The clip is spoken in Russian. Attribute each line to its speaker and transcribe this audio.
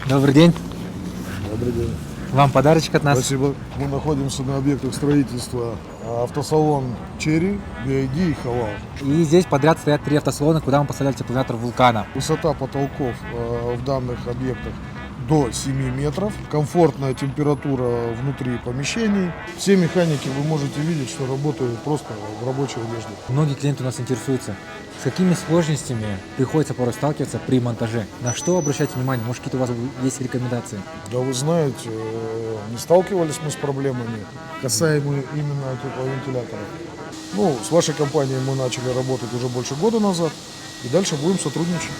Speaker 1: Добрый день.
Speaker 2: Добрый день.
Speaker 1: Вам подарочек от нас.
Speaker 2: Спасибо. Мы находимся на объектах строительства автосалон «Черри», BID и «Хавал».
Speaker 1: И здесь подряд стоят 3 автосалона, куда мы поставляли теплоизолятор вулкана.
Speaker 2: Высота потолков в данных объектах до 7 метров. Комфортная температура внутри помещений. Все механики вы можете видеть, что работают просто в рабочей одежде.
Speaker 1: Многие клиенты у нас интересуются, с какими сложностями приходится порой сталкиваться при монтаже. На что обращайте внимание? Может, какие-то у вас есть рекомендации?
Speaker 2: Да вы знаете, не сталкивались мы с проблемами, касаемые именно тепловентиляторов. С вашей компанией мы начали работать уже больше года назад и дальше будем сотрудничать.